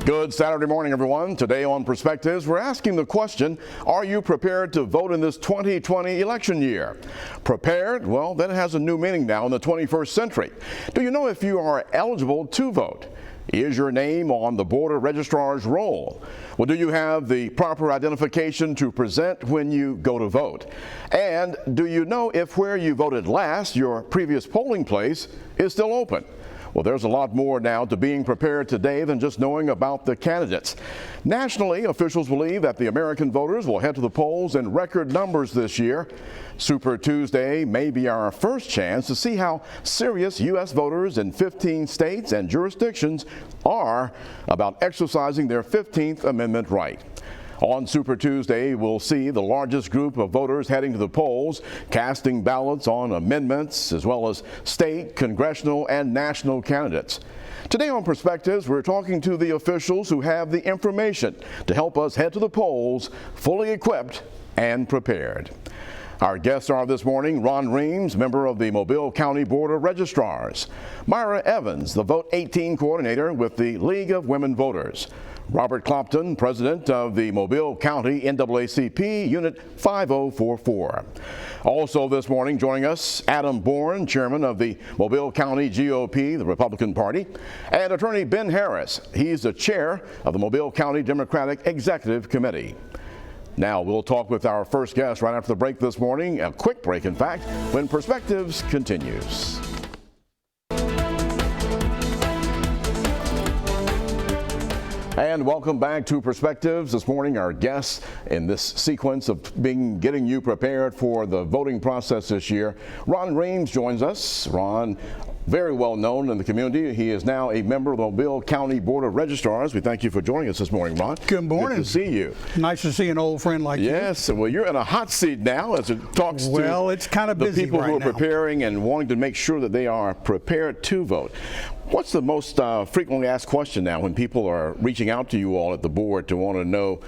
Good Saturday morning, everyone. Today on Perspectives, we're asking the question, are you prepared to vote in this 2020 election year? Prepared? Well, that has a new meaning now in the 21st century. Do you know if you are eligible to vote? Is your name on the voter registrar's roll? Well, do you have the proper identification to present when you go to vote? And do you know if where you voted last, your previous polling place, is still open? Well, there's a lot more now to being prepared today than just knowing about the candidates. Nationally, officials believe that the American voters will head to the polls in record numbers this year. Super Tuesday may be our first chance to see how serious U.S. voters in 15 states and jurisdictions are about exercising their 15th Amendment right. On Super Tuesday, we'll see the largest group of voters heading to the polls, casting ballots on amendments, as well as state, congressional, and national candidates. Today on Perspectives, we're talking to the officials who have the information to help us head to the polls fully equipped and prepared. Our guests are this morning Ron Reams, member of the Mobile County Board of Registrars; Myra Evans, the Vote 18 coordinator with the League of Women Voters; Robert Clopton, president of the Mobile County NAACP Unit 5044. Also this morning joining us, Adam Bourne, chairman of the Mobile County GOP, the Republican Party, and attorney Ben Harris. He's the chair of the Mobile County Democratic Executive Committee. Now we'll talk with our first guest right after the break this morning, a quick break in fact, when Perspectives continues. And welcome back to Perspectives. This morning, our guests in this sequence of getting you prepared for the voting process this year. Ron Reams joins us. Ron, very well known in the community. He is now a member of the Mobile County Board of Registrars. We thank you for joining us this morning, Ron. Good morning. Good to see you. Nice to see an old friend like you. Yes, well, you're in a hot seat now as it talks to it's kind of busy the people right who are now. preparing and wanting to make sure that they are prepared to vote. What's the most frequently asked question now when people are reaching out to you all at the board to want to know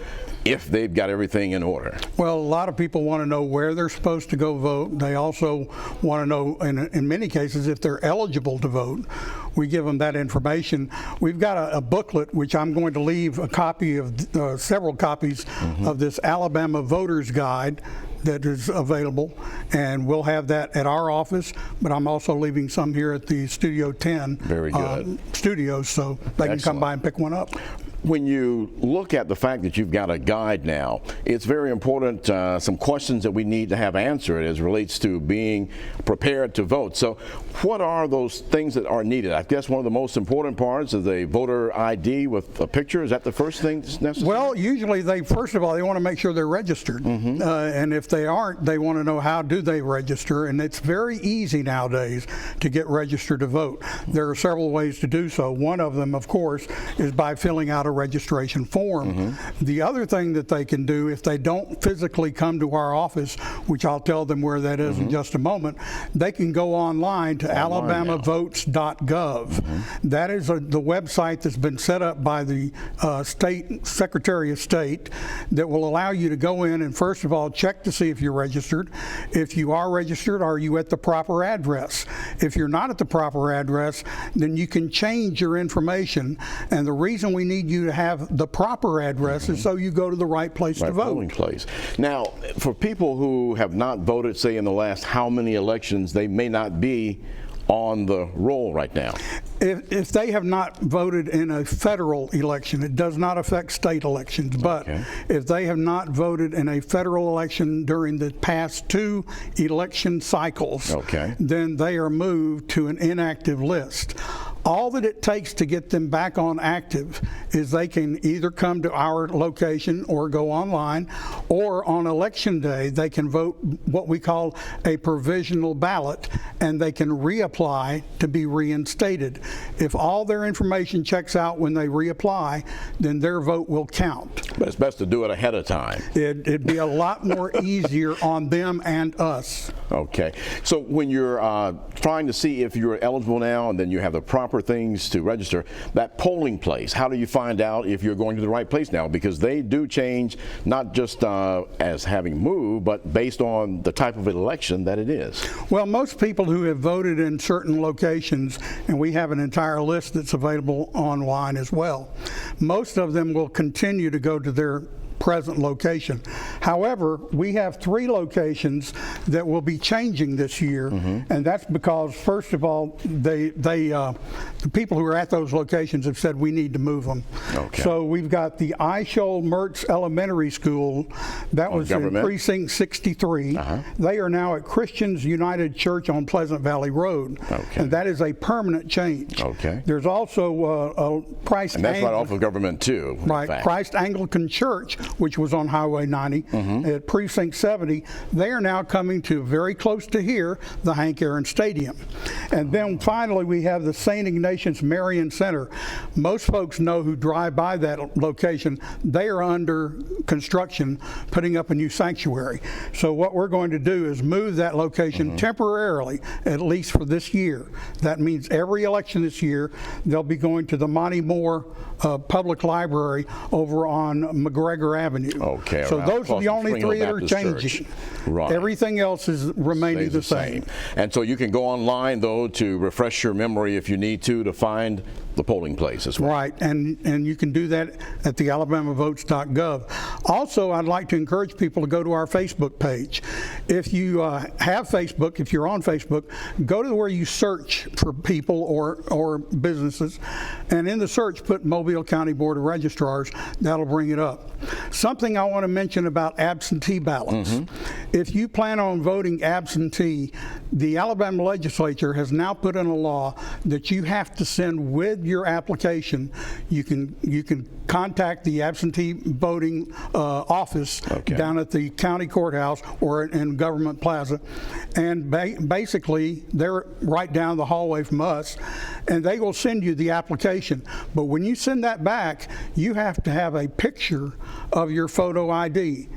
if they've got everything in order? Well, a lot of people want to know where they're supposed to go vote. They also want to know, in many cases, if they're eligible to vote. We give them that information. We've got a booklet, which I'm going to leave a copy of, several copies of this Alabama Voters Guide that is available, and we'll have that at our office, but I'm also leaving some here at the Studio 10 Very good. studios, so they can come by and pick one up. When you look at the fact that you've got a guide now, it's very important, some questions that we need to have answered as relates to being prepared to vote. So what are those things that are needed? I guess one of the most important parts is a voter ID with a picture. Is that the first thing that's necessary? Well, usually first of all, they want to make sure they're registered. And if they aren't, they want to know how do they register. And it's very easy nowadays to get registered to vote. There are several ways to do so. One of them, of course, is by filling out a registration form. The other thing that they can do if they don't physically come to our office, which I'll tell them where that is in just a moment, they can go online to alabamavotes.gov. That is the website that's been set up by the State Secretary of State that will allow you to go in and first of all check to see if you're registered. If you are registered, are you at the proper address? If you're not at the proper address, then you can change your information, and the reason we need you to have the proper address is so you go to the right place to vote. Polling place. Now, for people who have not voted, say in the last how many elections, they may not be on the roll right now. If they have not voted in a federal election, it does not affect state elections, but if they have not voted in a federal election during the past 2 election cycles, then they are moved to an inactive list. All that it takes to get them back on active is they can either come to our location or go online, or on election day they can vote what we call a provisional ballot, and they can reapply to be reinstated. If all their information checks out when they reapply, then their vote will count. But it's best to do it ahead of time. It'd be a lot more easier on them and us. Okay. So when you're trying to see if you're eligible now and then you have the proper proper things to register. That polling place, how do you find out if you're going to the right place now? Because they do change, not just as having moved, but based on the type of election that it is. Well, most people who have voted in certain locations, and we have an entire list that's available online as well, most of them will continue to go to their present location. However, we have 3 locations that will be changing this year, and that's because, first of all, the people who are at those locations have said we need to move them. Okay. So we've got the Eichel Mertz Elementary School, that was in precinct 63. They are now at Christians United Church on Pleasant Valley Road, and that is a permanent change. Okay. There's also Christ, and that's right off of government too. Right, Christ Anglican Church, which was on Highway 90 at Precinct 70. They are now coming to very close to here, the Hank Aaron Stadium. And then finally we have the St. Ignatius Marian Center. Most folks know who drive by that location, they are under construction putting up a new sanctuary. So what we're going to do is move that location temporarily, at least for this year. That means every election this year they'll be going to the Monty Moore Public Library over on McGregor Avenue. Okay. So those are the only 3 that are changing. Right. Everything else is remaining the same. And so you can go online though to refresh your memory if you need to find the polling place as well. Right, and you can do that at the alabamavotes.gov. Also, I'd like to encourage people to go to our Facebook page. If you have Facebook, if you're on Facebook, go to where you search for people or businesses, and in the search put Mobile County Board of Registrars. That'll bring it up. Something I want to mention about absentee ballots. If you plan on voting absentee, the Alabama legislature has now put in a law that you have to send with your application. You can contact the absentee voting office down at the county courthouse or in Government Plaza, and basically they're right down the hallway from us, and they will send you the application. But when you send that back, you have to have a picture of your photo ID.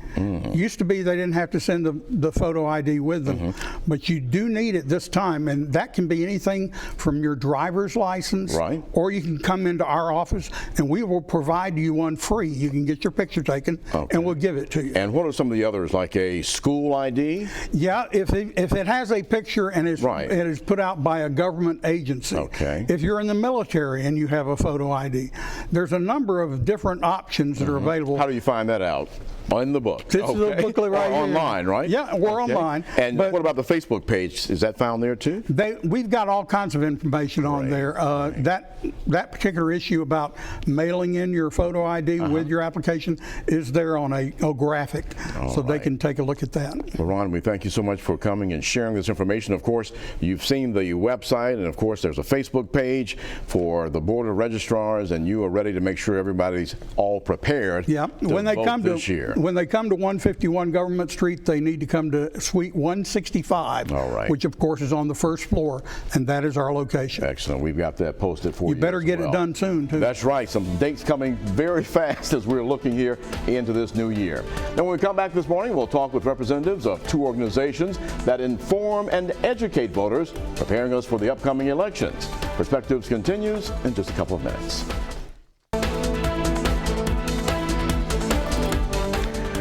Used to be they didn't have to send the photo ID with them, but you do need it this time, and that can be anything from your driver's license, or you can come into our office and we will provide you one free. You can get your picture taken and we'll give it to you. And what are some of the others, like a school ID? Yeah, if it has a picture and it is put out by a government agency. If you're in the military and you have a photo ID, there's a number of different options that are available. How do you find that out? In the book. This is a booklet right here. Online, right? Yeah, we're online. And what about the Facebook page? Is that found there too? We've got all kinds of information on there. That particular issue about mailing in your photo ID with your application is there on a graphic, so they can take a look at that. Well, Ron, we thank you so much for coming and sharing this information. Of course, you've seen the website, and of course there's a Facebook page for the Board of Registrars, and you are ready to make sure everybody's all prepared to vote this year. When they come to 151 Government Street, they need to come to Suite 165, which of course is on the first floor, and that is our location. Excellent. We've got that posted for you. You better get it done soon, too. That's right. Some dates coming very fast as we're looking here into this new year. Then when we come back this morning, we'll talk with representatives of 2 organizations that inform and educate voters, preparing us for the upcoming elections. Perspectives continues in just a couple of minutes.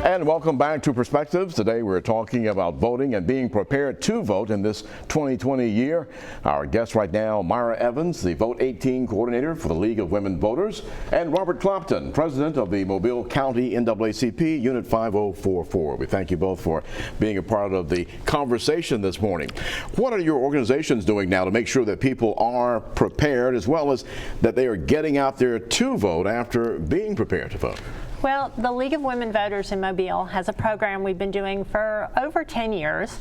And welcome back to Perspectives. Today we're talking about voting and being prepared to vote in this 2020 year. Our guest right now, Myra Evans, the Vote 18 coordinator for the League of Women Voters, and Robert Clopton, president of the Mobile County NAACP Unit 5044. We thank you both for being a part of the conversation this morning. What are your organizations doing now to make sure that people are prepared, as well as that they are getting out there to vote after being prepared to vote? Well, the League of Women Voters in Mobile has a program we've been doing for over 10 years,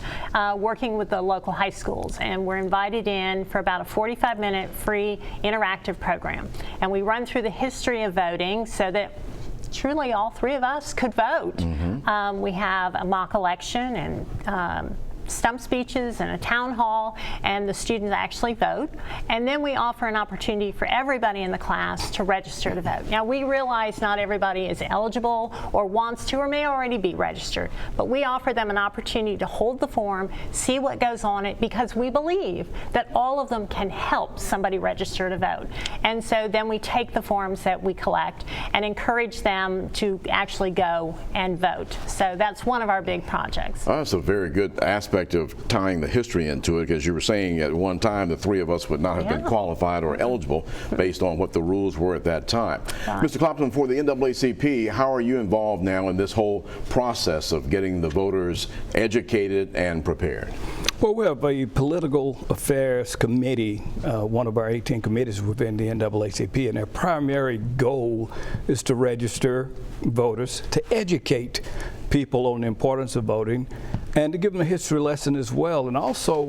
working with the local high schools, and we're invited in for about a 45-minute free interactive program. And we run through the history of voting so that truly all 3 of us could vote. We have a mock election and stump speeches and a town hall, and the students actually vote. And then we offer an opportunity for everybody in the class to register to vote. Now, we realize not everybody is eligible or wants to or may already be registered, but we offer them an opportunity to hold the form, see what goes on it, because we believe that all of them can help somebody register to vote. And so then we take the forms that we collect and encourage them to actually go and vote. So that's one of our big projects. Oh, that's a very good aspect of tying the history into it, because you were saying at one time the three of us would not have been qualified or eligible based on what the rules were at that time. Right. Mr. Clopton, for the NAACP, how are you involved now in this whole process of getting the voters educated and prepared? Well, we have a political affairs committee, one of our 18 committees within the NAACP, and their primary goal is to register voters, to educate people on the importance of voting, and to give them a history lesson as well. And also,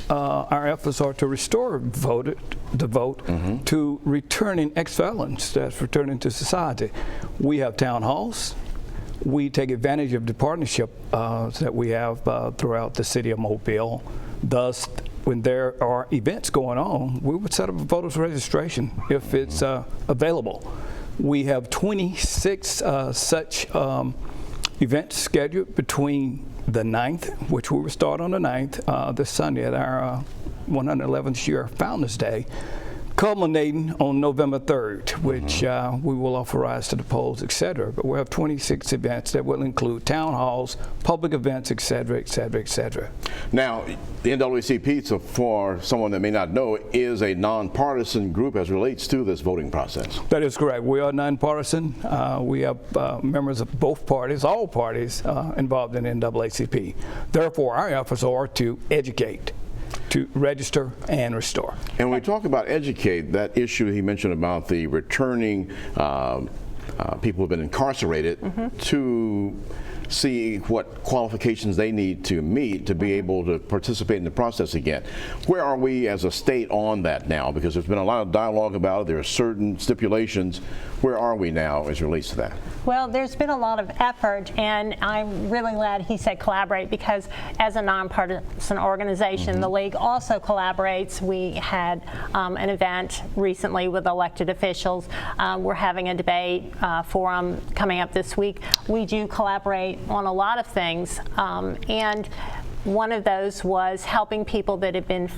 our efforts are to restore the vote to returning ex-felons that's returning to society. We have town halls. We take advantage of the partnership that we have throughout the city of Mobile. Thus, when there are events going on, we would set up a voters registration if it's available. We have 26 such events scheduled between the 9th, which we will start on the 9th, this Sunday at our 111th year Founders Day, culminating on November 3rd, which we will authorize to the polls, et cetera. But we'll have 26 events that will include town halls, public events, et cetera, et cetera, et cetera. Now, the NAACP, so for someone that may not know, is a nonpartisan group as relates to this voting process. That is correct. We are nonpartisan. We have members of both parties, all parties involved in NAACP. Therefore, our efforts are to educate, to register and restore. And when we talk about educate, that issue he mentioned about the returning people who have been incarcerated to see what qualifications they need to meet to be able to participate in the process again. Where are we as a state on that now? Because there's been a lot of dialogue about it. There are certain stipulations. Where are we now as it relates to that? Well, there's been a lot of effort, and I'm really glad he said collaborate, because as a nonpartisan organization, the League also collaborates. We had an event recently with elected officials. We're having a debate forum coming up this week. We do collaborate on a lot of things, and one of those was helping people that have been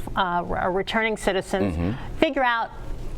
returning citizens figure out,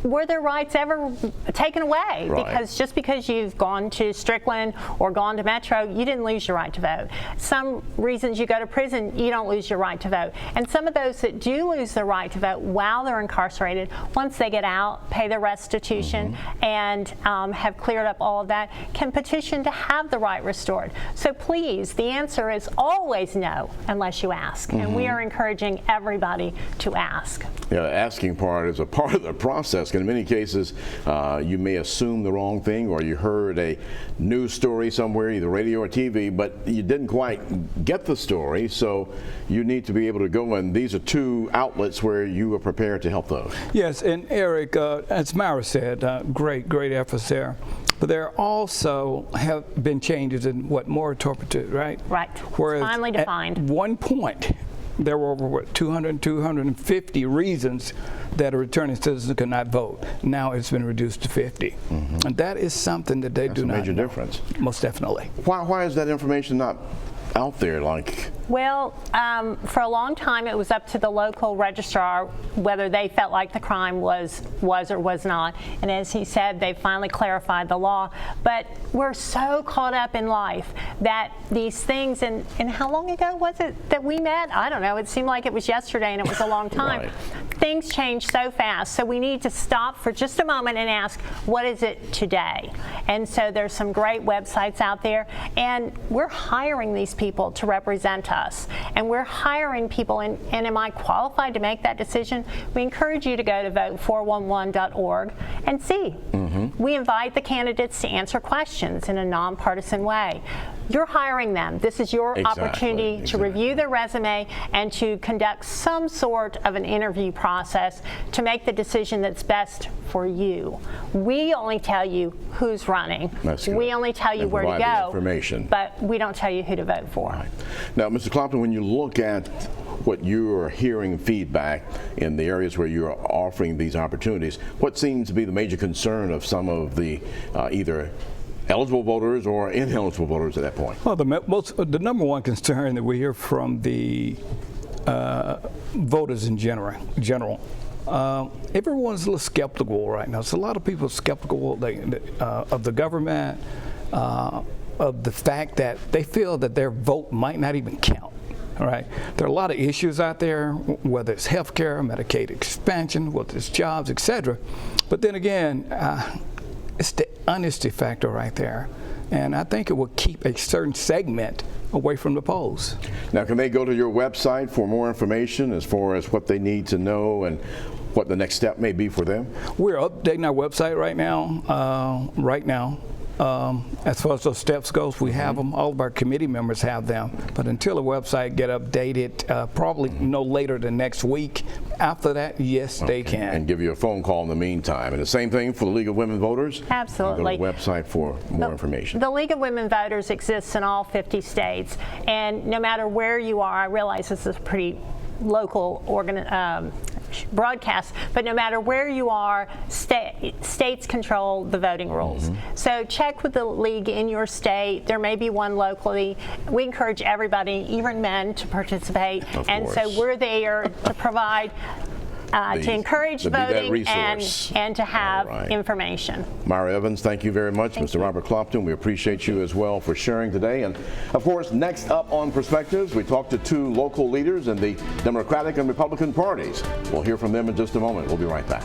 were their rights ever taken away? Right. Because just because you've gone to Strickland or gone to Metro, you didn't lose your right to vote. Some reasons you go to prison, you don't lose your right to vote. And some of those that do lose their right to vote while they're incarcerated, once they get out, pay their restitution, and have cleared up all of that, can petition to have the right restored. So please, the answer is always no unless you ask. And we are encouraging everybody to ask. Yeah, the asking part is a part of the process. In many cases, you may assume the wrong thing, or you heard a news story somewhere, either radio or TV, but you didn't quite get the story, so you need to be able to go, and these are two outlets where you are prepared to help those. Yes, and Eric, as Myra said, great efforts there. But there also have been changes in what more interpreted, right? Right. Whereas It's finally defined. At one point, there were over 250 reasons that a returning citizen could not vote. Now it's been reduced to 50. And that is something that they do not know. That's a major difference. Most definitely. Why is that information not out there? Like, Well, for a long time it was up to the local registrar whether they felt like the crime was or was not. And as he said, they finally clarified the law. But we're so caught up in life that these things, and how long ago was it that we met? I don't know. It seemed like it was yesterday, and it was a long time. Right. Things change so fast, so we need to stop for just a moment and ask, what is it today? And so there's some great websites out there, and we're hiring these people to represent us, and we're hiring people, and am I qualified to make that decision? We encourage you to go to vote411.org and see. We invite the candidates to answer questions in a nonpartisan way. You're hiring them. This is your opportunity to review their resume and to conduct some sort of an interview process to make the decision that's best for you. We only tell you who's running. That's good. We only tell you And where to provide the go. information. But we don't tell you who to vote for. now, Mr. Mr. Clopton, when you look at what you are hearing feedback in the areas where you're offering these opportunities, what seems to be the major concern of some of the either eligible voters or ineligible voters at that point? Well, the number one concern that we hear from the voters in general, everyone's a little skeptical right now. So a lot of people are skeptical of the government, of the fact that they feel that their vote might not even count. All right. There are a lot of issues out there, whether it's health care, Medicaid expansion, whether it's jobs, etc. But then again, it's the honesty factor right there. And I think it will keep a certain segment away from the polls. Now, can they go to your website for more information as far as what they need to know and what the next step may be for them? We're updating our website right now. As far as those steps goes, we have them. All of our committee members have them. But until the website get updated, probably no later than next week. After that, yes, they can. And give you a phone call in the meantime. And the same thing for the League of Women Voters? Absolutely. Go to the website for more information. The League of Women Voters exists in all 50 states. And no matter where you are, I realize this is a pretty local broadcast, but no matter where you are, states control the voting rules. So check with the league in your state. There may be one locally. We encourage everybody, even men, to participate. And so we're there to provide to encourage voting and to have information. Myra Evans, thank you very much. Mr. Robert Clopton, we appreciate you as well for sharing today. And of course, next up on Perspectives, we talk to two local leaders in the Democratic and Republican parties. We'll hear from them in just a moment. We'll be right back.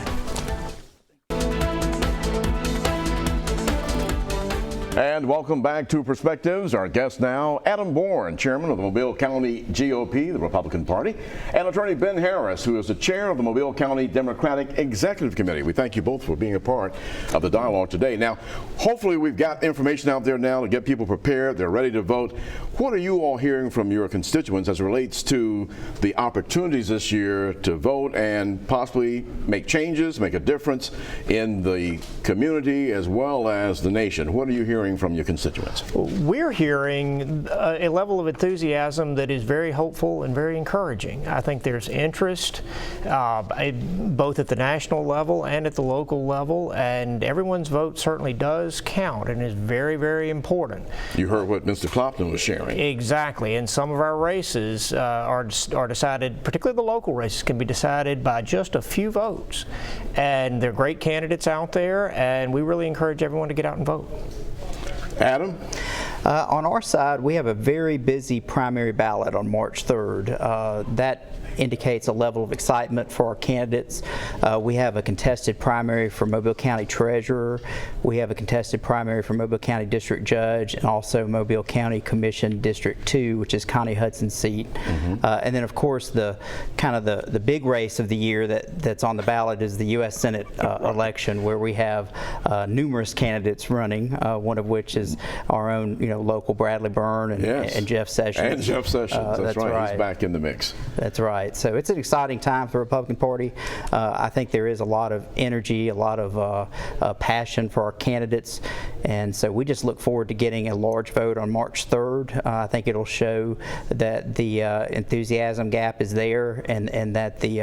And welcome back to Perspectives. Our guest now, Adam Bourne, chairman of the Mobile County GOP, the Republican Party, and attorney Ben Harris, who is the chair of the Mobile County Democratic Executive Committee. We thank you both for being a part of the dialogue today. Now, hopefully we've got information out there now to get people prepared. They're ready to vote. What are you all hearing from your constituents as it relates to the opportunities this year to vote and possibly make changes, make a difference in the community as well as the nation? What are you hearing from your constituents? We're hearing a level of enthusiasm that is very hopeful and very encouraging. I think there's interest both at the national level and at the local level, and everyone's vote certainly does count and is very, very important. You heard what Mr. Clopton was sharing. Exactly, and some of our races are decided, particularly the local races, can be decided by just a few votes. And there are great candidates out there, and we really encourage everyone to get out and vote. Adam? On our side, we have a very busy primary ballot on March 3rd. That indicates a level of excitement for our candidates. We have a contested primary for Mobile County Treasurer. We have a contested primary for Mobile County District Judge, and also Mobile County Commission District 2, which is Connie Hudson's seat. And then, of course, the big race of the year that's on the ballot is the U.S. Senate election, where we have numerous candidates running. One of which is our own, local Bradley Byrne and Jeff Sessions. And Jeff Sessions. That's right. He's back in the mix. That's right. So it's an exciting time for the Republican Party. I think there is a lot of energy, a lot of passion for our candidates, and so we just look forward to getting a large vote on March 3rd. I think it'll show that the enthusiasm gap is there, and that the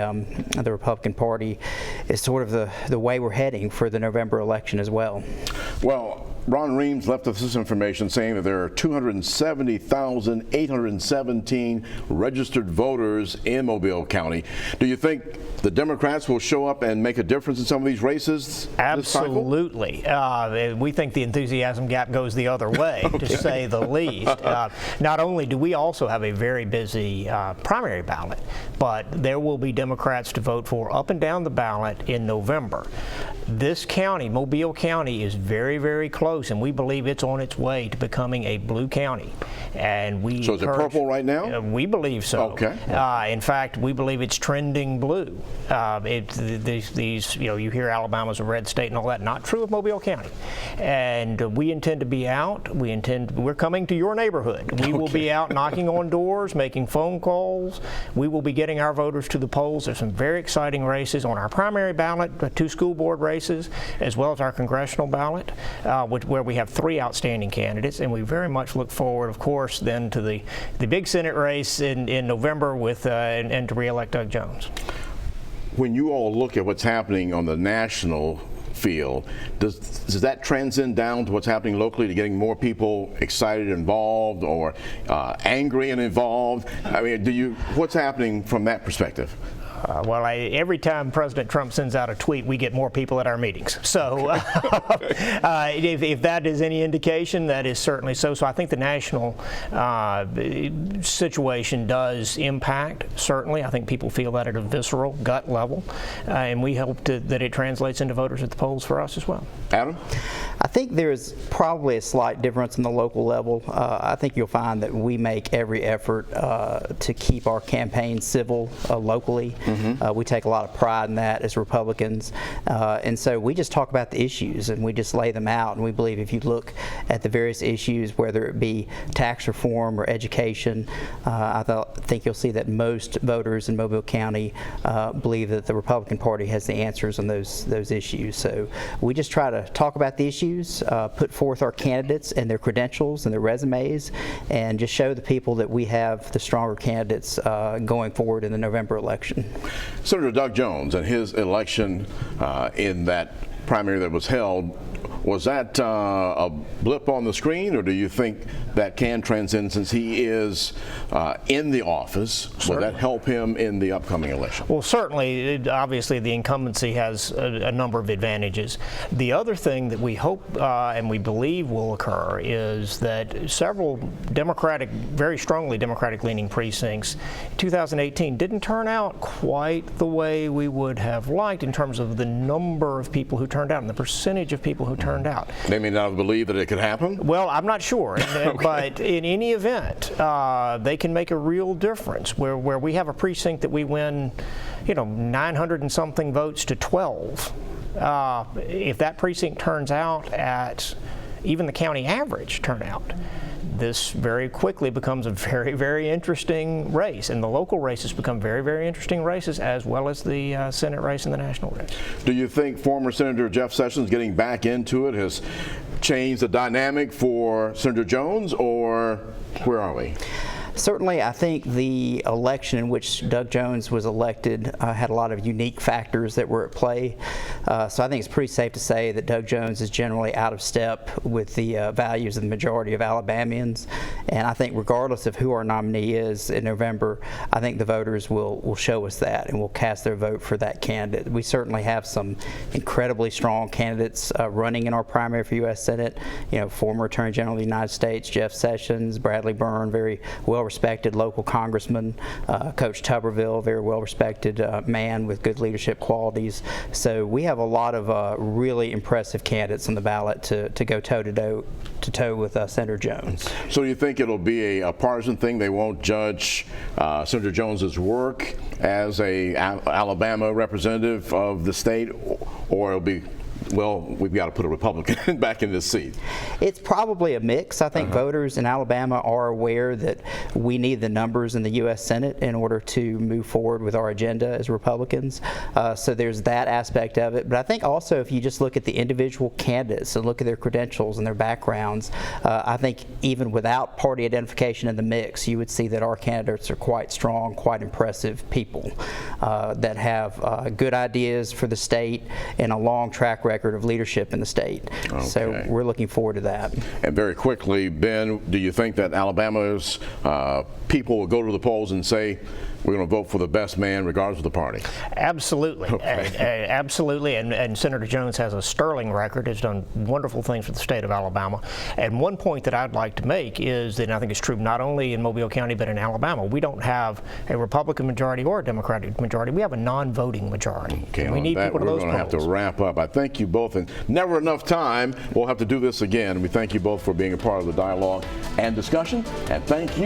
Republican Party is sort of the way we're heading for the November election as well. Well, Ron Reams left us this information saying that there are 270,817 registered voters in Mobile County. Do you think the Democrats will show up and make a difference in some of these races? Absolutely. We think the enthusiasm gap goes the other way, to say the least. Not only do we also have a very busy primary ballot, but there will be Democrats to vote for up and down the ballot in November. This county, Mobile County, is very, very close, and we believe it's on its way to becoming a blue county. And so is it purple right now? We believe so. Okay. In fact, we believe it's trending blue. You hear Alabama's a red state and all that. Not true of Mobile County. And we intend to be out. We're coming to your neighborhood. We will be out knocking on doors, making phone calls. We will be getting our voters to the polls. There's some very exciting races on our primary ballot, 2 school board races, as well as our congressional ballot, which where we have 3 outstanding candidates, and we very much look forward, of course, then to the big Senate race in November with and to re-elect Doug Jones. When you all look at what's happening on the national field, does that transcend down to what's happening locally, to getting more people excited, involved, or angry and involved? I mean, what's happening from that perspective? Well, every time President Trump sends out a tweet, we get more people at our meetings. So if that is any indication, that is certainly so. So I think the national situation does impact, certainly. I think people feel that at a visceral, gut level. And we hope that it translates into voters at the polls for us as well. Adam? I think there's probably a slight difference in the local level. I think you'll find that we make every effort to keep our campaign civil locally. We take a lot of pride in that as Republicans, and so we just talk about the issues and we just lay them out. And we believe if you look at the various issues, whether it be tax reform or education, I think you'll see that most voters in Mobile County believe that the Republican Party has the answers on those issues. So we just try to talk about the issues, put forth our candidates and their credentials and their resumes, and just show the people that we have the stronger candidates going forward in the November election. Senator Doug Jones and his election in that primary that was held, was that a blip on the screen, or do you think that can transcend since he is in the office? Will that help him in the upcoming election? Well, certainly, obviously, the incumbency has a number of advantages. The other thing that we hope and we believe will occur is that several Democratic, very strongly Democratic-leaning precincts in 2018 didn't turn out quite the way we would have liked in terms of the number of people who turned out and the percentage of people who turned out. They may not have believed that it could happen? Well, I'm not sure. Okay. But in any event, they can make a real difference. Where we have a precinct that we win, 900 and something votes to 12. If that precinct turns out at even the county average turnout, this very quickly becomes a very, very interesting race. And the local races become very, very interesting races, as well as the Senate race and the national race. Do you think former Senator Jeff Sessions getting back into it has changed the dynamic for Senator Jones, or where are we? Certainly, I think the election in which Doug Jones was elected had a lot of unique factors that were at play. So I think it's pretty safe to say that Doug Jones is generally out of step with the values of the majority of Alabamians. And I think regardless of who our nominee is in November, I think the voters will show us that and will cast their vote for that candidate. We certainly have some incredibly strong candidates running in our primary for U.S. Senate. Former Attorney General of the United States, Jeff Sessions, Bradley Byrne, very well-respected local congressman, Coach Tuberville, very well-respected man with good leadership qualities. So we have a lot of really impressive candidates on the ballot to go toe-to-toe with Senator Jones. So you think it'll be a partisan thing? They won't judge Senator Jones's work as a Alabama representative of the state, or it'll be, well, we've got to put a Republican back in this seat? It's probably a mix. I think voters in Alabama are aware that we need the numbers in the U.S. Senate in order to move forward with our agenda as Republicans. So there's that aspect of it. But I think also if you just look at the individual candidates and look at their credentials and their backgrounds, I think even without party identification in the mix, you would see that our candidates are quite strong, quite impressive people that have good ideas for the state and a long track record of leadership in the state. Okay. So we're looking forward to that. And very quickly, Ben, do you think that Alabama's people will go to the polls and say, we're going to vote for the best man regardless of the party? Absolutely. Okay. Absolutely. And Senator Jones has a sterling record, has done wonderful things for the state of Alabama. And one point that I'd like to make is that, and I think it's true not only in Mobile County but in Alabama, we don't have a Republican majority or a Democratic majority. We have a non-voting majority. Okay, we need people to those polls. We're going to have to wrap up. I thank you both, and never enough time. We'll have to do this again. We thank you both for being a part of the dialogue and discussion, and thank you